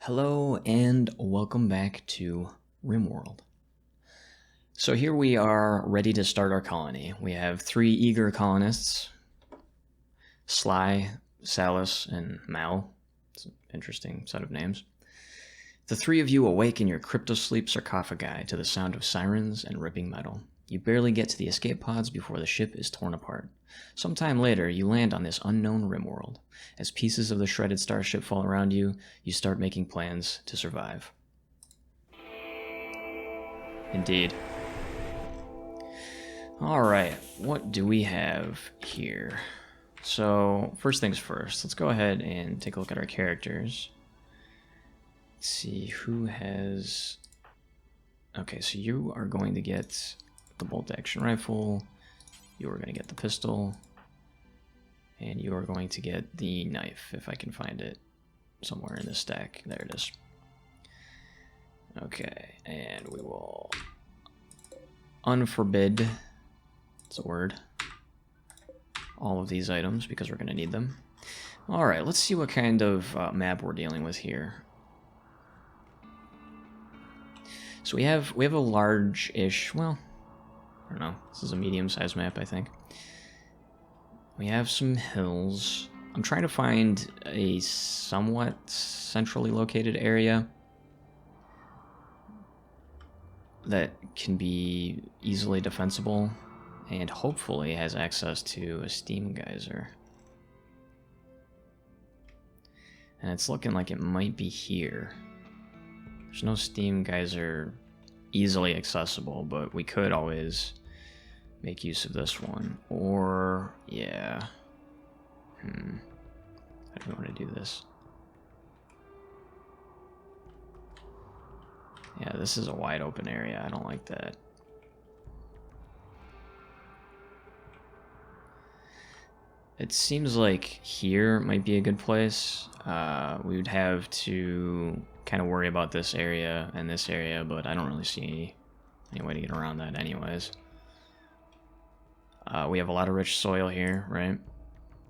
Hello and welcome back to Rimworld. So here we are ready to start our colony. We have 3 eager colonists, Sly, Salus, and Mal. It's an interesting set of names. The 3 of you awake in your cryptosleep sarcophagi to the sound of sirens and ripping metal. You barely get to the escape pods before the ship is torn apart. Sometime later, you land on this unknown Rimworld. As pieces of the shredded starship fall around you, you start making plans to survive. Indeed. Alright, what do we have here? So, first things first, let's go ahead and take a look at our characters. Let's see, who has... Okay, so you are going to get the bolt-action rifle, you are going to get the pistol, and you are going to get the knife, if I can find it somewhere in this stack. There it is. Okay, and we will unforbid, it's a word, all of these items because we're going to need them. Alright, let's see what kind of map we're dealing with here. So we have a large-ish, well, I don't know, this is a medium-sized map, I think. We have some hills. I'm trying to find a somewhat centrally located area that can be easily defensible and hopefully has access to a steam geyser. And it's looking like it might be here. There's no steam geyser easily accessible, but we could always make use of this one. Or, yeah. How do we want to do this? Yeah, this is a wide open area. I don't like that. It seems like here might be a good place. We would have to kind of worry about this area and this area, but I don't really see any way to get around that anyways. We have a lot of rich soil here, right?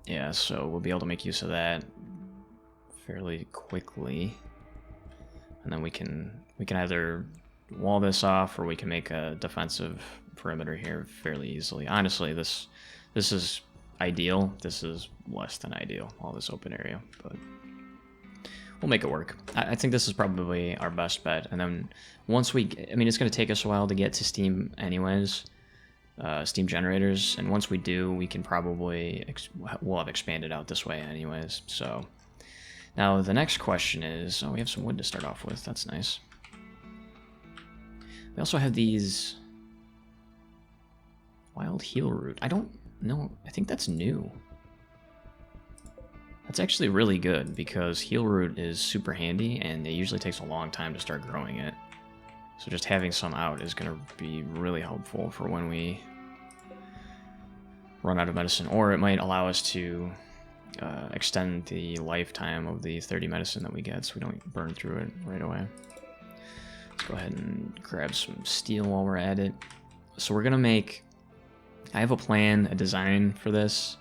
Yeah, so we'll be able to make use of that fairly quickly. And then we can either wall this off or we can make a defensive perimeter here fairly easily. Honestly, this is ideal. This is less than ideal, all this open area, but we'll make it work. I think this is probably our best bet. And then once I mean, it's going to take us a while to get to Steam anyways, Steam generators, and once we do, we can probably, we'll have expanded out this way anyways. So now the next question is, oh, we have some wood to start off with. That's nice. We also have these wild heal root. I don't know. I think that's new. That's actually really good because heal root is super handy and it usually takes a long time to start growing it. So just having some out is going to be really helpful for when we run out of medicine, or it might allow us to extend the lifetime of the 30 medicine that we get so we don't burn through it right away. Let's go ahead and grab some steel while we're at it. So we're going to make... I have a plan, a design for this.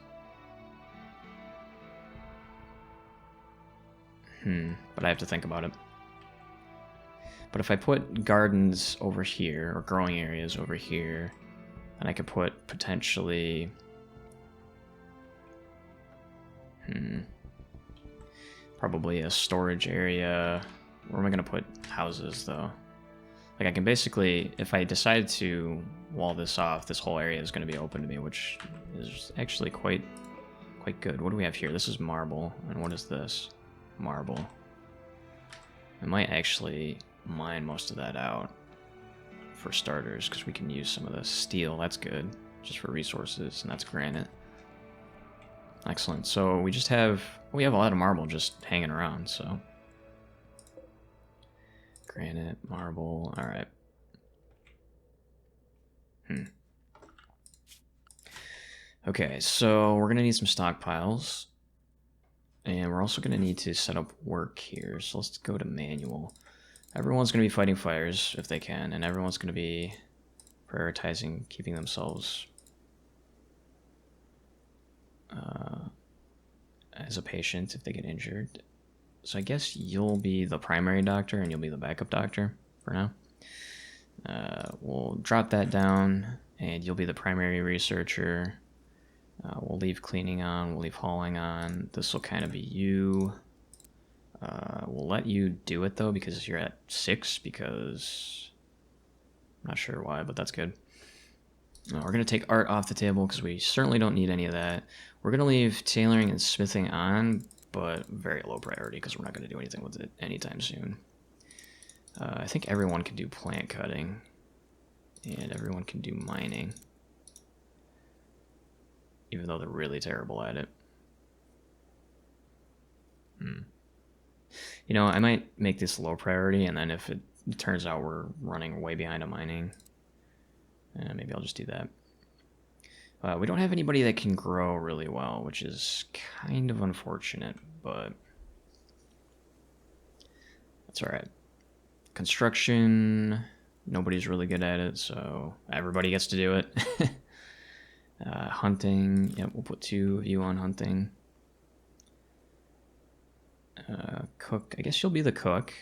But I have to think about it. But if I put gardens over here, or growing areas over here, then I could put potentially... probably a storage area. Where am I going to put houses, though? Like, I can basically, if I decide to wall this off, this whole area is going to be open to me, which is actually quite good. What do we have here? This is marble, and what is this? Marble. I might actually mine most of that out for starters, because we can use some of the steel. That's good, just for resources, and that's granite. Excellent. So we have a lot of marble just hanging around, so. Granite, marble, alright. Okay, so we're going to need some stockpiles. And we're also going to need to set up work here, so let's go to manual. Everyone's going to be fighting fires if they can, and everyone's going to be prioritizing keeping themselves as a patient if they get injured. So I guess you'll be the primary doctor and you'll be the backup doctor for now. We'll drop that down and you'll be the primary researcher. We'll leave cleaning on, we'll leave hauling on. This will kind of be you. We'll let you do it though because you're at 6 because... I'm not sure why, but that's good. We're going to take art off the table because we certainly don't need any of that. We're going to leave tailoring and smithing on, but very low priority because we're not going to do anything with it anytime soon. I think everyone can do plant cutting, and everyone can do mining, even though they're really terrible at it. You know, I might make this low priority, and then if it turns out we're running way behind on mining, maybe I'll just do that. We don't have anybody that can grow really well, which is kind of unfortunate, but that's all right. Construction, nobody's really good at it, so everybody gets to do it. Hunting, yep, we'll put 2 of you on hunting. Cook, I guess you'll be the cook,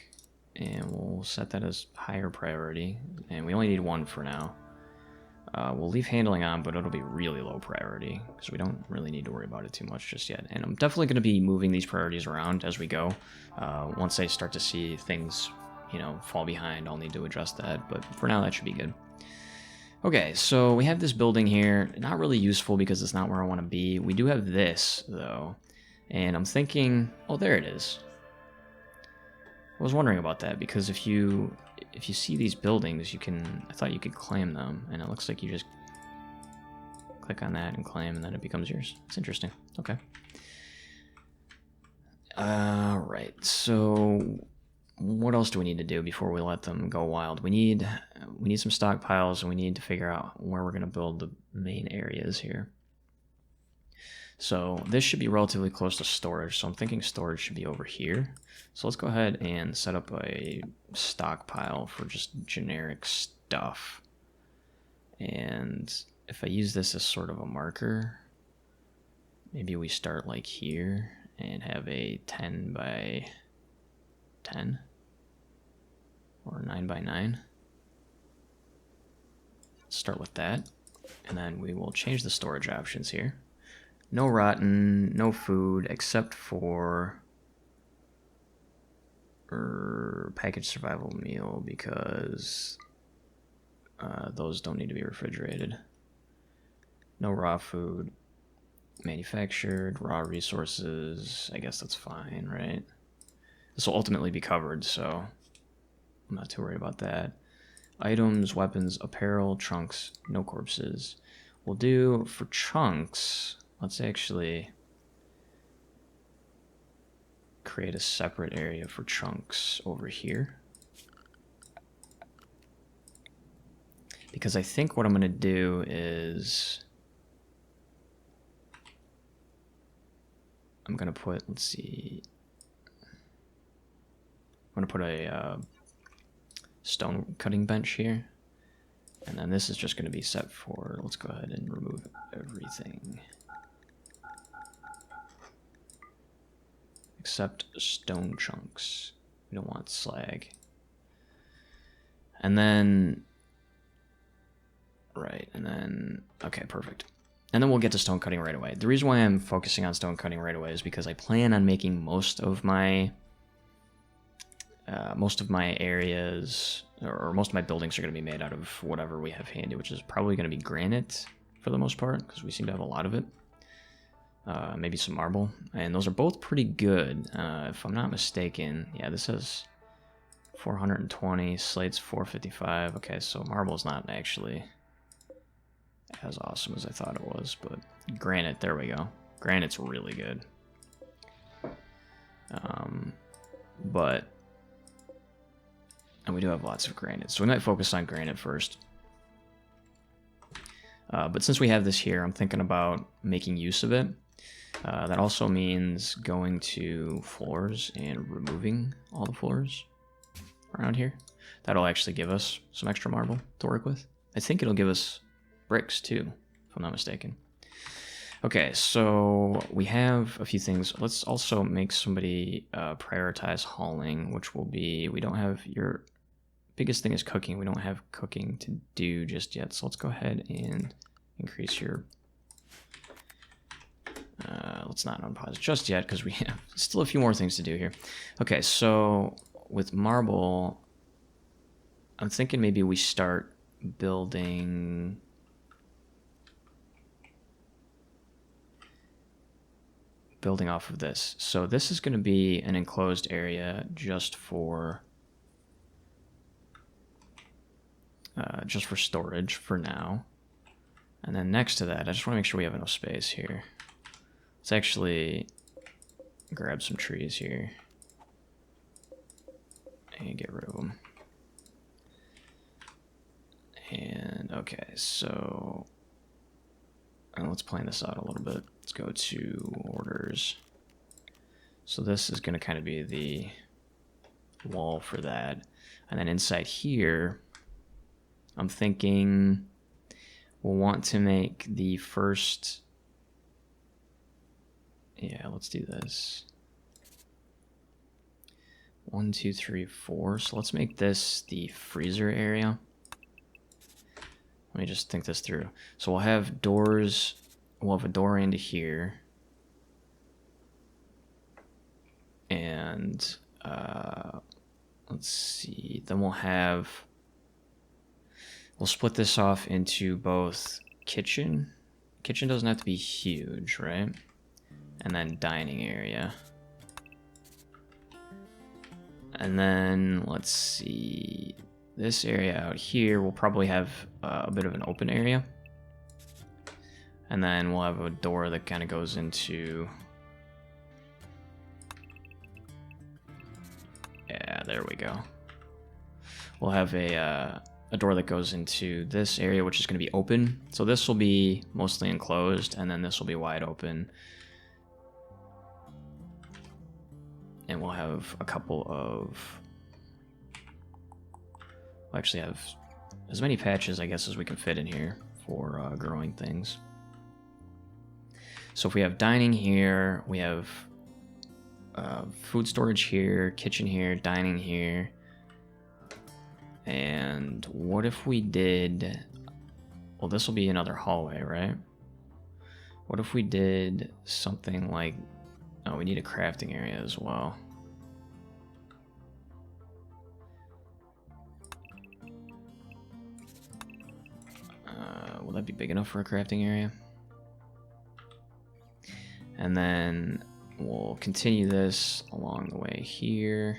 and we'll set that as higher priority, and we only need 1 for now. We'll leave handling on, but it'll be really low priority, because we don't really need to worry about it too much just yet. And I'm definitely going to be moving these priorities around as we go. Once I start to see things, you know, fall behind, I'll need to adjust that, but for now that should be good. Okay, so we have this building here, not really useful because it's not where I want to be. We do have this, though, and I'm thinking, oh, there it is. I was wondering about that, because if you see these buildings, you can, I thought you could claim them, and it looks like you just click on that and claim, and then it becomes yours. It's interesting. Okay. Right, so what else do we need to do before we let them go wild? We need some stockpiles, and we need to figure out where we're going to build the main areas here. So this should be relatively close to storage, so I'm thinking storage should be over here. So let's go ahead and set up a stockpile for just generic stuff. And if I use this as sort of a marker, maybe we start like here and have a 10 by 10 or 9 by 9. Let's start with that, and then we will change the storage options here. No rotten, no food, except for packaged survival meal, because those don't need to be refrigerated. No raw food. Manufactured, raw resources, I guess that's fine, right? This will ultimately be covered, so I'm not too worried about that. Items, weapons, apparel, trunks, no corpses. We'll do, for chunks, let's actually create a separate area for chunks over here. Because I think what I'm going to do is I'm going to put, let's see, I'm going to put a stone cutting bench here. And then this is just going to be set for, let's go ahead and remove everything. Except stone chunks. We don't want slag. And then, right, and then, okay, perfect. And then we'll get to stone cutting right away. The reason why I'm focusing on stone cutting right away is because I plan on making most of my areas, or most of my buildings are going to be made out of whatever we have handy, which is probably going to be granite for the most part, because we seem to have a lot of it. Maybe some marble, and those are both pretty good, if I'm not mistaken. Yeah, this has 420, slate's 455. Okay, so marble's not actually as awesome as I thought it was, but granite, there we go. Granite's really good. And we do have lots of granite, so we might focus on granite first. But since we have this here, I'm thinking about making use of it. That also means going to floors and removing all the floors around here. That'll actually give us some extra marble to work with. I think it'll give us bricks too, if I'm not mistaken. Okay, so we have a few things. Let's also make somebody prioritize hauling, which will be, we don't have your biggest thing is cooking. We don't have cooking to do just yet. So let's go ahead and increase your, let's not unpause just yet because we have still a few more things to do here. Okay, so with marble, I'm thinking maybe we start building off of this. So this is going to be an enclosed area just for storage for now. And then next to that, I just want to make sure we have enough space here. Let's actually grab some trees here and get rid of them. And okay, so let's plan this out a little bit. Let's go to orders. So this is going to kind of be the wall for that. And then inside here, I'm thinking we'll want to make the first, yeah, let's do this. 1, 2, 3, 4. So let's make this the freezer area. Let me just think this through. So we'll have doors, we'll have a door into here. And let's see, then we'll split this off into both kitchen. Kitchen doesn't have to be huge, right? And then dining area. And then let's see, this area out here will probably have a bit of an open area. And then we'll have a door that kind of goes into, yeah, there we go. We'll have a door that goes into this area, which is going to be open. So this will be mostly enclosed, and then this will be wide open. And we'll have a couple of, we'll actually have as many patches, I guess, as we can fit in here for growing things. So if we have dining here, we have food storage here, kitchen here, dining here. And what if we did, well, this will be another hallway, right? What if we did something like, oh, we need a crafting area as well. Will that be big enough for a crafting area? And then we'll continue this along the way here.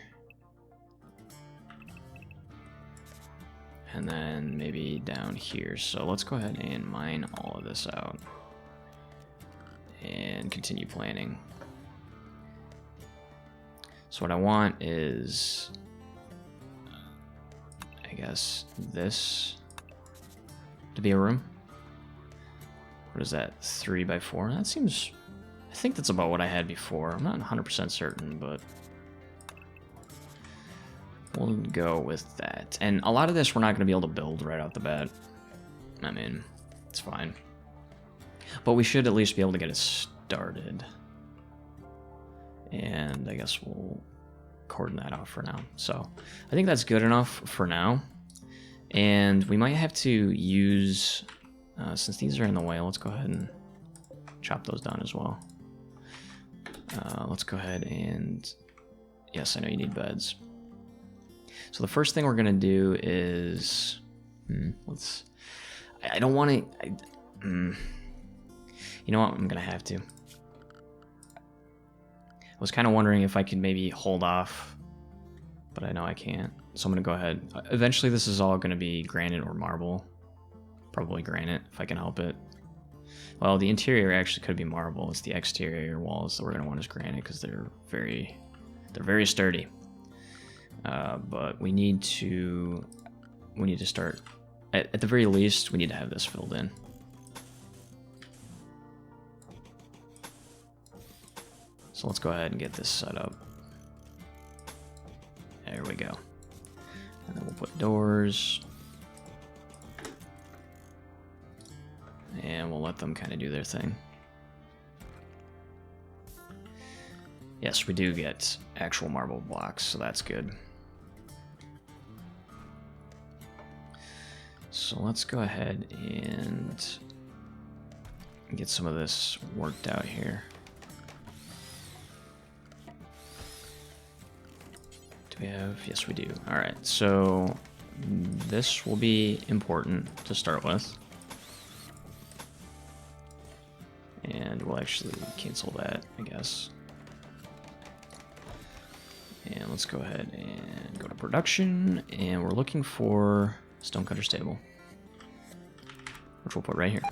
And then maybe down here. So let's go ahead and mine all of this out and continue planning. So what I want is, I guess, this to be a room. What is that, 3 by 4? That seems, I think that's about what I had before. I'm not 100% certain, but we'll go with that. And a lot of this we're not going to be able to build right off the bat. I mean, it's fine. But we should at least be able to get it started. And I guess we'll cordon that off for now. So I think that's good enough for now. And we might have to use, since these are in the way, let's go ahead and chop those down as well. Let's go ahead and, yes, I know you need beds. So the first thing we're going to do is, I don't want to, you know what, I'm going to have to. I was kind of wondering if I could maybe hold off, but I know I can't. So I'm going to go ahead. Eventually this is all going to be granite or marble. Probably granite if I can help it. Well, the interior actually could be marble. It's the exterior walls that we're going to want as granite because they're very sturdy. But we need to start, at the very least, we need to have this filled in. So let's go ahead and get this set up. There we go. And then we'll put doors. And we'll let them kind of do their thing. yes, we do get actual marble blocks, so that's good. So let's go ahead and get some of this worked out here. Do we have? Yes, we do. All right, so this will be important to start with. And we'll actually cancel that, I guess. And let's go ahead and go to production, and we're looking for Stonecutter's Table, which we'll put right here.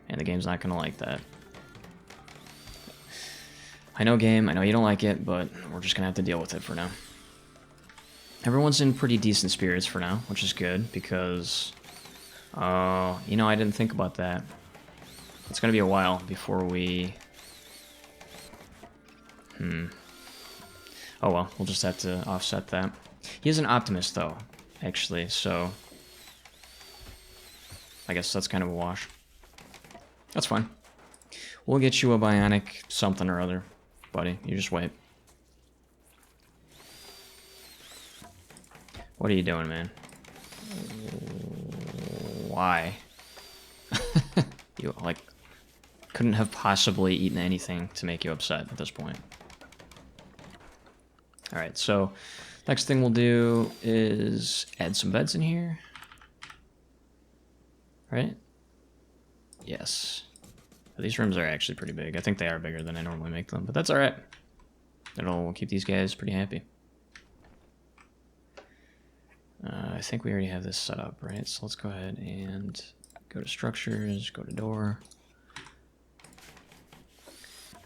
And the game's not gonna like that. I know, game, I know you don't like it, but we're just gonna have to deal with it for now. Everyone's in pretty decent spirits for now, which is good, because, you know, I didn't think about that. It's gonna be a while before we... Oh well, we'll just have to offset that. He is an optimist, though, actually, so... I guess that's kind of a wash. That's fine. We'll get you a bionic something or other, buddy. You just wait. What are you doing, man? Why? You, like, couldn't have possibly eaten anything to make you upset at this point. Alright, so next thing we'll do is add some beds in here. Right? Yes. These rooms are actually pretty big. I think they are bigger than I normally make them, but that's alright. It'll keep these guys pretty happy. I think we already have this set up, right? So let's go ahead and go to structures, go to door.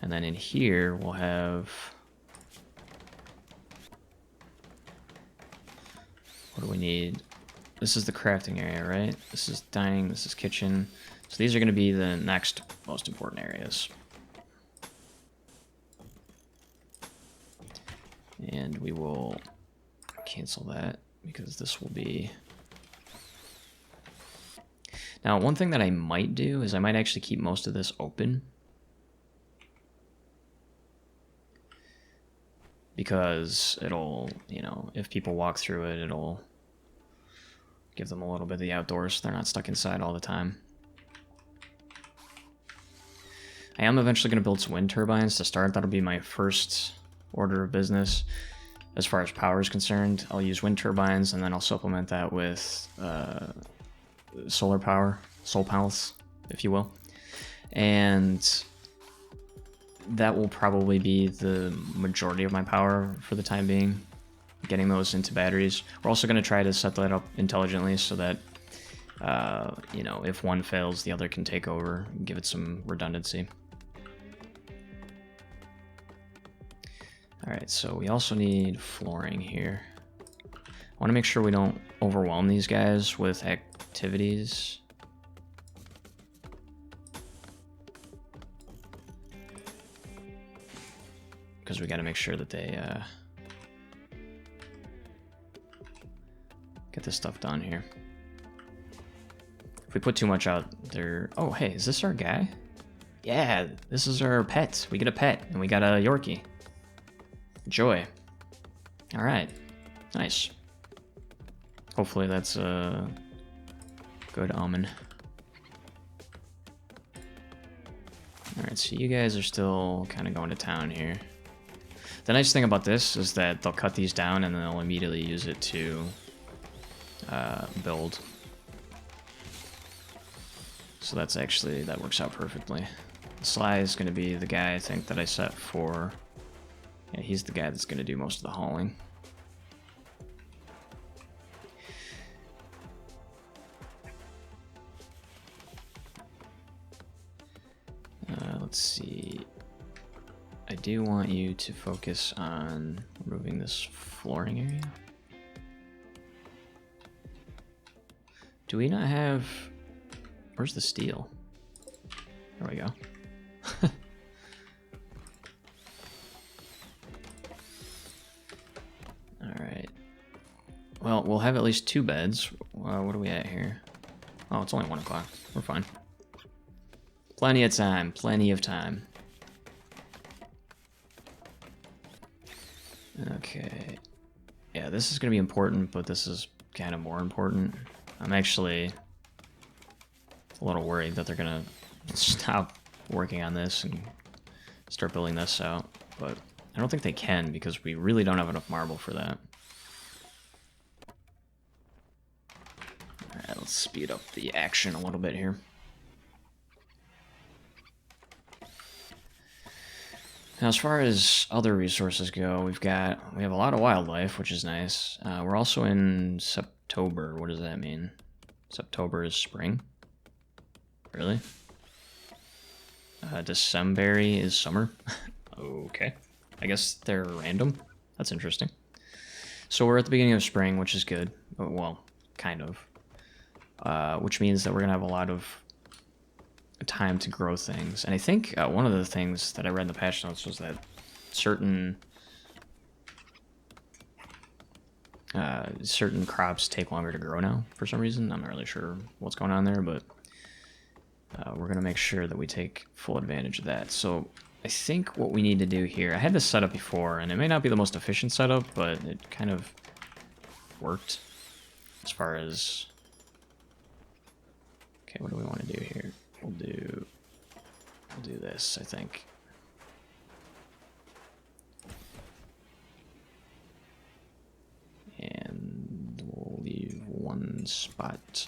And then in here, we'll have... What do we need? This is the crafting area, right? This is dining, this is kitchen. So these are going to be the next most important areas. And we will cancel that, because this will be... Now, one thing that I might do is I might actually keep most of this open. Because it'll, you know, if people walk through it, it'll give them a little bit of the outdoors so they're not stuck inside all the time. I am eventually going to build some wind turbines to start. That'll be my first order of business. As far as power is concerned, I'll use wind turbines, and then I'll supplement that with solar power, soul palace, if you will. And that will probably be the majority of my power for the time being, getting those into batteries. We're also going to try to set that up intelligently so that, you know, if one fails, the other can take over and give it some redundancy. Alright, so we also need flooring here. I want to make sure we don't overwhelm these guys with activities. Because we got to make sure that they get this stuff done here. If we put too much out there... Oh, hey, is this our guy? Yeah, this is our pet. We get a pet, and we got a Yorkie. Joy. Alright. Nice. Hopefully that's a good omen. Alright, so you guys are still kind of going to town here. The nice thing about this is that they'll cut these down and then they'll immediately use it to build. So that's actually, that works out perfectly. Sly is going to be the guy, I think, that I set for... Yeah, he's the guy that's going to do most of the hauling. Let's see. I do want you to focus on removing this flooring area. Do we not have... Where's the steel? There we go. Alright. Well, we'll have at least 2 beds. What are we at here? Oh, it's only 1 o'clock. We're fine. Plenty of time. Plenty of time. Okay. Yeah, this is going to be important, but this is kind of more important. I'm actually a little worried that they're going to stop working on this and start building this out. But I don't think they can because we really don't have enough marble for that. Alright, let's speed up the action a little bit here. Now, as far as other resources go, we have a lot of wildlife, which is nice. We're also in September. What does that mean? September is spring? Really? December is summer? Okay. I guess they're random. That's interesting. So we're at the beginning of spring, which is good. Well, kind of. Which means that we're going to have a lot of time to grow things. And I think one of the things that I read in the patch notes was that certain crops take longer to grow now for some reason. I'm not really sure what's going on there, but we're going to make sure that we take full advantage of that. So I think what we need to do here, I had this set up before, and it may not be the most efficient setup, but it kind of worked as far as... Okay, what do we want to do here? We'll do this, I think. And we'll leave one spot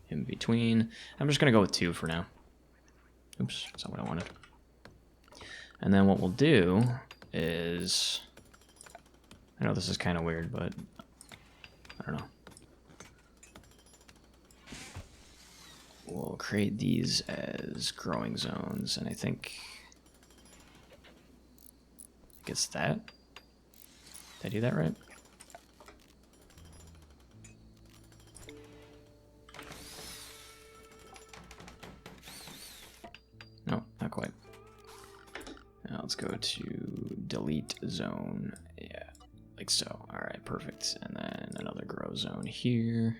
in between. I'm just gonna go with 2 for now. Oops, that's not what I wanted. And then what we'll do is, I know this is kind of weird, but I don't know. We'll create these as growing zones, and I think it's that. Did I do that right? No, not quite. Now let's go to delete zone. Yeah, like so. All right, perfect. And then another grow zone here.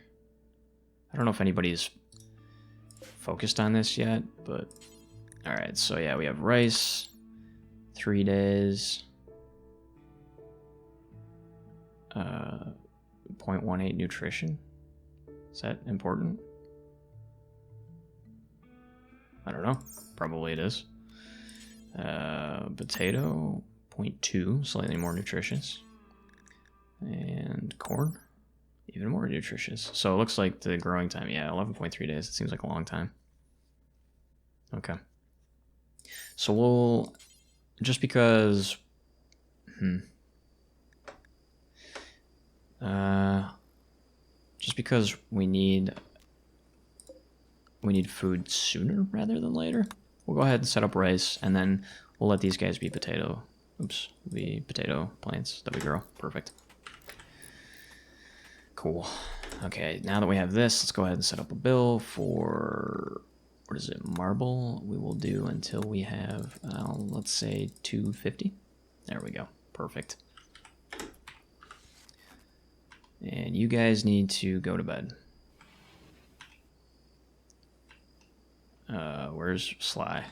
I don't know if anybody's focused on this yet, but all right. So yeah, we have rice, 3 days, 0.18 nutrition. Is that important? I don't know. Probably it is. Potato, 0.2, slightly more nutritious. And corn, even more nutritious. So it looks like the growing time, yeah, 11.3 days. It seems like a long time. Okay. So we'll, just because, just because we need food sooner rather than later, we'll go ahead and set up rice, and then we'll let these guys be potato plants that we grow. Perfect. Cool. Okay, now that we have this, let's go ahead and set up a bill for, what is it, marble? We will do until we have, let's say 250. There we go. Perfect. And you guys need to go to bed. Where's Sly?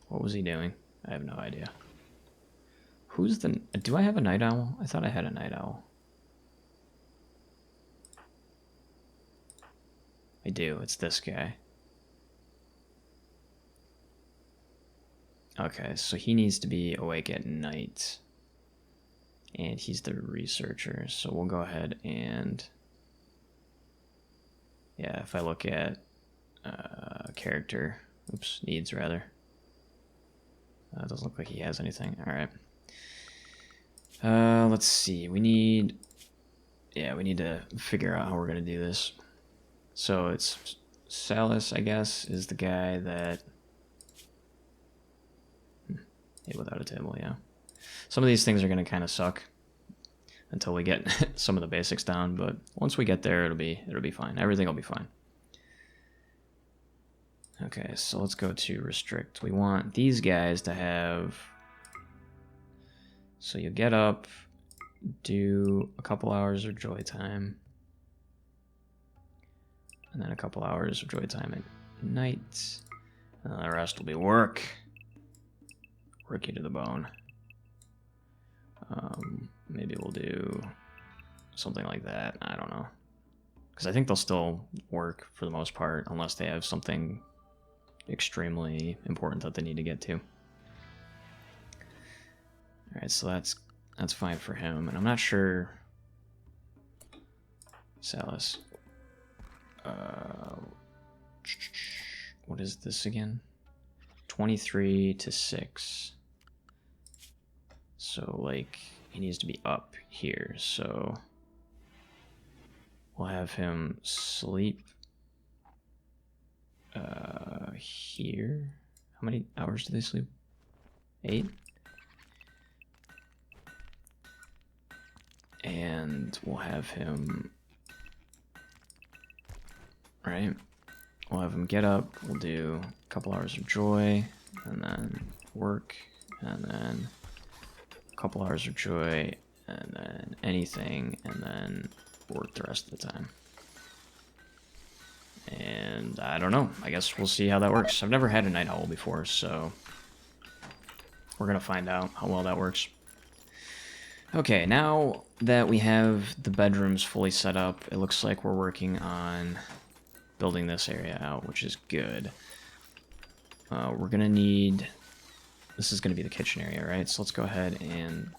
What was he doing? I have no idea. Who's the... Do I have a night owl? I thought I had a night owl. I do. It's this guy. Okay, so he needs to be awake at night. And he's the researcher. So we'll go ahead and... Yeah, if I look at character... Oops, needs rather. It doesn't look like he has anything. Alright. Let's see. We need to figure out how we're going to do this. So it's Salus, I guess, is the guy that... Hey, without a table, yeah. Some of these things are going to kind of suck until we get some of the basics down, but once we get there, it'll be fine. Everything will be fine. Okay, so let's go to restrict. We want these guys to have... So you get up, do a couple hours of joy time, and then a couple hours of joy time at night. And the rest will be work. work you to the bone. Maybe we'll do something like that. I don't know. Because I think they'll still work for the most part, unless they have something extremely important that they need to get to. Alright, so that's fine for him. And I'm not sure... Salas. What is this again? 23 to 6. So, like, he needs to be up here, so... We'll have him sleep... here. How many hours do they sleep? 8? And we'll have him... Right? We'll have him get up, we'll do a couple hours of joy, and then work, and then a couple hours of joy, and then anything, and then work the rest of the time. And I don't know, I guess we'll see how that works. I've never had a night owl before, so we're gonna find out how well that works. Okay, now that we have the bedrooms fully set up, it looks like we're working on building this area out, which is good. We're gonna need... This is gonna be the kitchen area, right? So let's go ahead and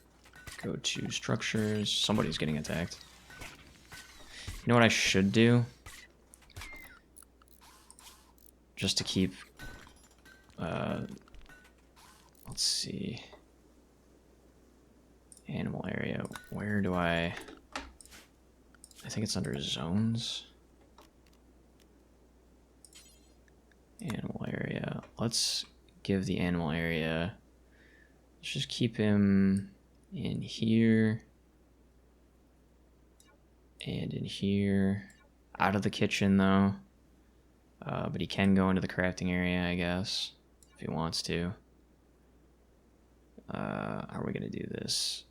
go to structures. Somebody's getting attacked. You know what I should do? Just to keep... let's see... Animal area. Where do I think it's under zones. Animal area. Let's give the animal area. Let's just keep him in here. And in here. Out of the kitchen though. But he can go into the crafting area, I guess. If he wants to. How are we going to do this?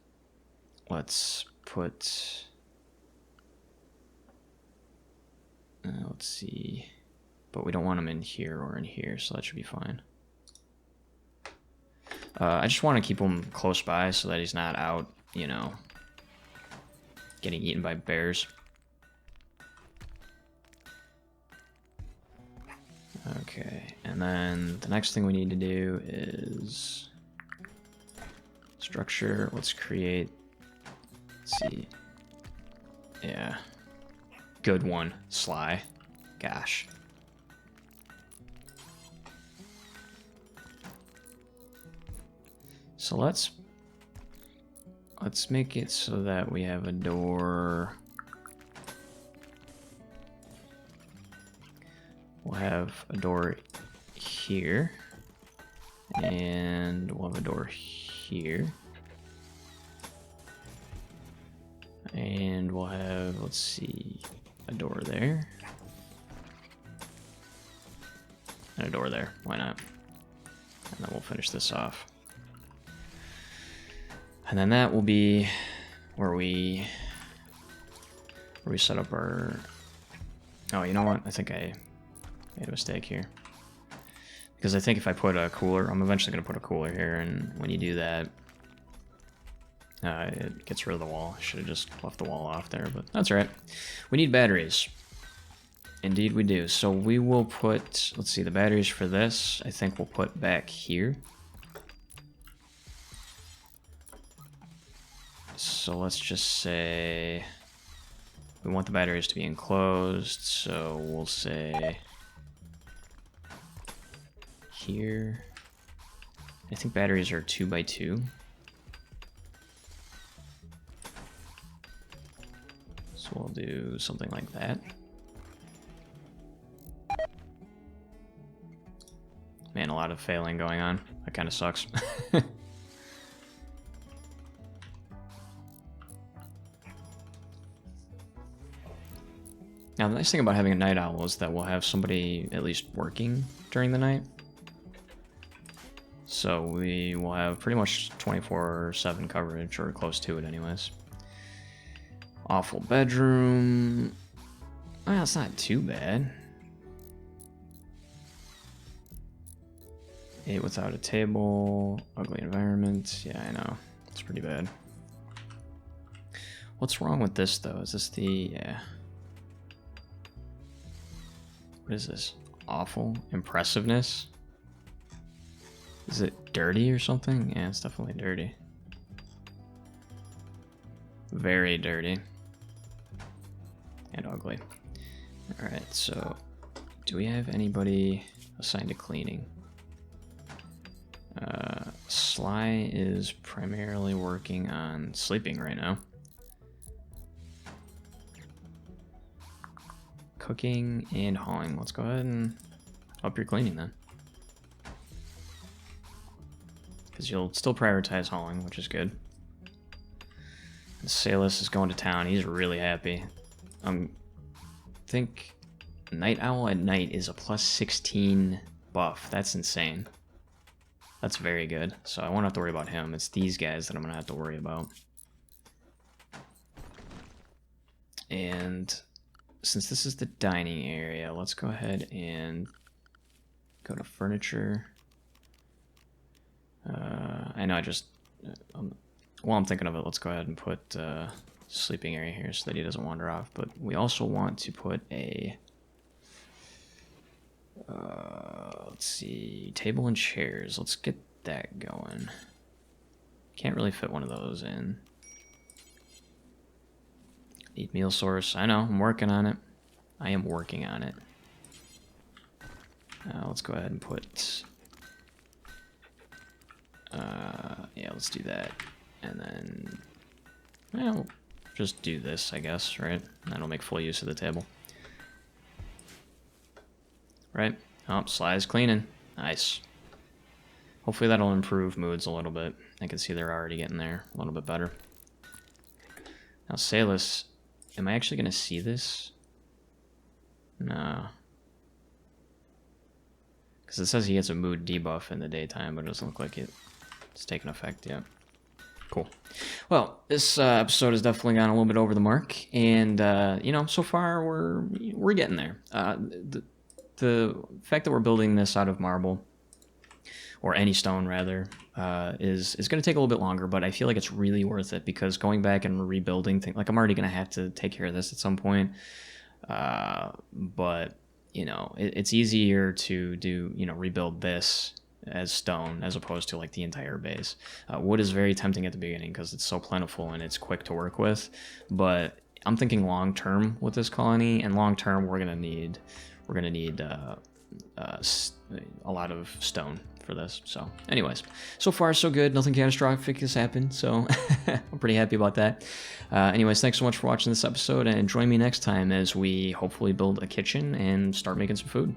Let's put... let's see. But we don't want him in here or in here, so that should be fine. I just want to keep him close by so that he's not out, you know, getting eaten by bears. Okay, and then the next thing we need to do is structure. Let's create, let's see. Yeah. Good one, Sly. Gosh. So let's make it so that we have a door. We'll have a door here, and we'll have a door here, and we'll have, let's see, a door there, and a door there. Why not? And then we'll finish this off. And then that will be where we set up our... Oh, you know what? I think I made a mistake here. Because I think if I put a cooler, I'm eventually going to put a cooler here, and when you do that, it gets rid of the wall. I should have just left the wall off there, but that's all right. We need batteries. Indeed we do. So we will put, let's see, the batteries for this, I think we'll put back here. So let's just say we want the batteries to be enclosed, so we'll say here. I think batteries are 2x2. So we'll do something like that. Man, a lot of failing going on. That kind of sucks. Now, the nice thing about having a night owl is that we'll have somebody at least working during the night. So we will have pretty much 24/7 coverage, or close to it anyways. Awful bedroom. Well, it's not too bad. 8 without a table. Ugly environment. Yeah, I know. It's pretty bad. What's wrong with this, though? Is this the... yeah. What is this? Awful? Impressiveness? Is it dirty or something? Yeah, it's definitely dirty. Very dirty. And ugly. Alright, so... do we have anybody assigned to cleaning? Sly is primarily working on sleeping right now. Cooking and hauling. Let's go ahead and up your cleaning then. Because you'll still prioritize hauling, which is good. And Salus is going to town. He's really happy. I think Night Owl at night is a plus 16 buff. That's insane. That's very good. So I won't have to worry about him. It's these guys that I'm going to have to worry about. And since this is the dining area, let's go ahead and go to furniture. I know I just... while I'm thinking of it, let's go ahead and put sleeping area here so that he doesn't wander off. But we also want to put a... let's see, table and chairs. Let's get that going. Can't really fit one of those in. Need meal source. I know, I'm working on it. I am working on it. Let's go ahead and put... yeah, let's do that. And then... well, just do this, I guess, right? That'll make full use of the table. Right? Oh, Sly's cleaning. Nice. Hopefully that'll improve moods a little bit. I can see they're already getting there a little bit better. Now, Salus, am I actually going to see this? No. Because it says he gets a mood debuff in the daytime, but it doesn't look like it's taken effect yet. Cool. Well, this episode has definitely gone a little bit over the mark, and you know, so far we're getting there. The fact that we're building this out of marble, or any stone rather, is going to take a little bit longer, but I feel like it's really worth it because going back and rebuilding things, like I'm already going to have to take care of this at some point, but you know, it's easier to do, you know, rebuild this as stone as opposed to like the entire base. Wood is very tempting at the beginning because it's so plentiful and it's quick to work with, but I'm thinking long term with this colony, and long term we're gonna need a lot of stone for this. So anyways, so far so good. Nothing catastrophic has happened, so I'm pretty happy about that. Anyways, thanks so much for watching this episode, and join me next time as we hopefully build a kitchen and start making some food.